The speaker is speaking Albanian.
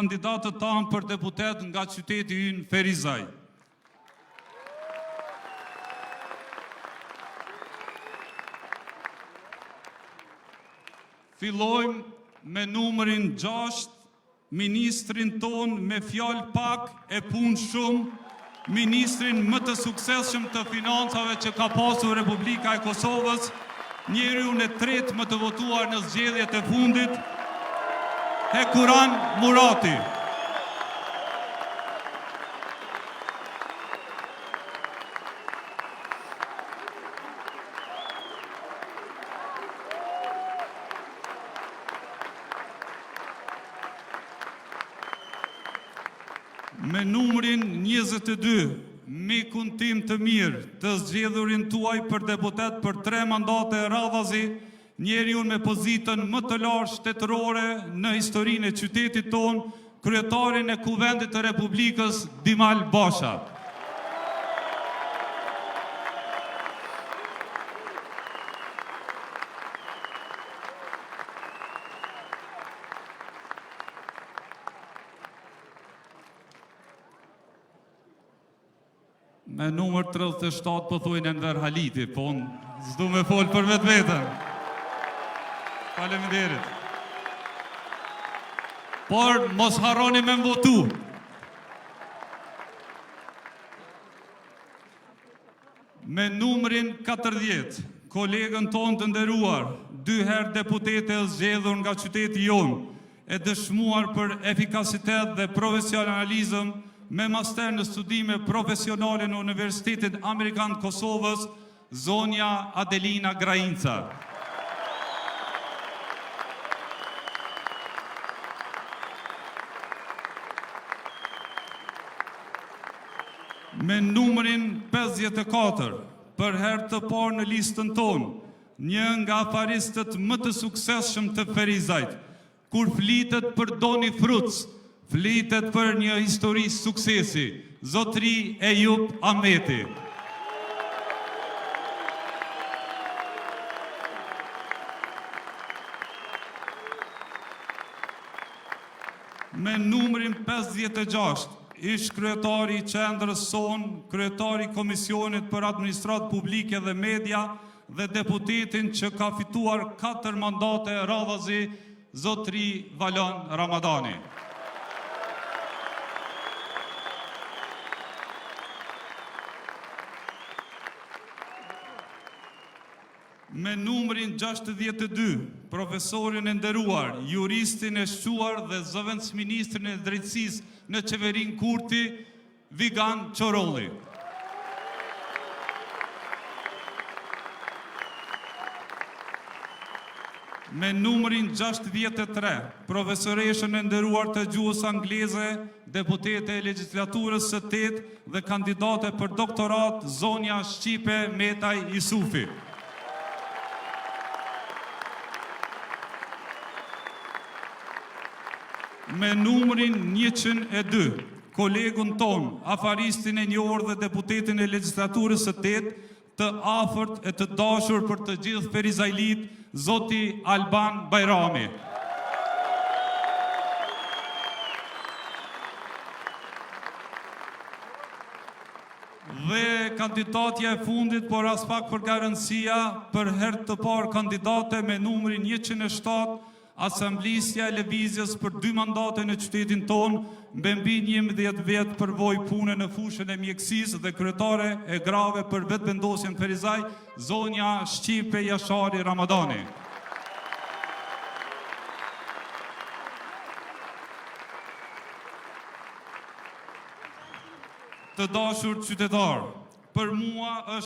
Kandidatët tanë për deputet nga qyteti ynë Ferizaj. Fillojmë me numërin 6, ministrin ton me fjalë pak e punë shumë, ministrin më të suksesshëm të financave që ka pasur Republika e Kosovës, njeriu e tretë më të votuar në zgjedhjet e fundit, Hekuran Murati. Me numrin 22, mikun tim të mirë, të zgjedhurin tuaj për deputet për 3 mandate radhazi, njeriu me pozitën më të lartë shtetërore në historinë e qytetit tonë, kryetarin e Kuvendit të Republikës Dimal Basha. Me numër 37 po thujnë Enver Haliti, po unë s'du me folë për vetë vetën. Faleminderit. Por mos harroni me votu. Me numrin 40, kolegën tonë të nderuar, 2 herë deputete e zgjedhur nga qyteti jonë, e dëshmuar për efikasitet dhe profesionalizëm, me master në studime profesionale në Universitetin Amerikan Kosovës, zonja Adelina Grajinca. Me numrin 54, për herë të parë në listën tonë, një nga afaristët më të suksesshëm të Ferizajt, kur flitet për Doni Fruc, flitet për një histori suksesi, zotri Ejup Ahmeti. Me numrin 56, ish kryetari i qendrës sonë, kryetari i Komisionit për Administratë Publike dhe Media dhe deputetin që ka fituar 4 mandate radhazi, zotri Valon Ramadani. Me numrin 62, profesorin e nderuar, juristin e shquar dhe zëvendës ministrin e drejtësisë në qeverin Kurti, Vigan Qorolli. Me numrin 63, profesoreshën e nderuar të gjuhës angleze, deputete e legjislaturës së 8 dhe kandidate për doktorat, zonja Shqipe Metaj Isufi. Me numrin 102, kolegun ton, afaristin e njohur dhe deputetin e legjislaturës së 8, të afërt e të dashur për të gjithë ferizajlit, zoti Alban Bajrami. Dhe kandidatja e fundit, por as pak për garancia, për herë të parë kandidate me numrin 107, Asamblisja e Lëvizjes për 2 mandate në qytetin tonë, me mbi 11 vetë përvoj pune në fushën e mjekësisë dhe kryetare e grave për vetëvendosjen Ferizaj, zonja Shqipe Jashari Ramadani. Të dashur qytetarë, për mua është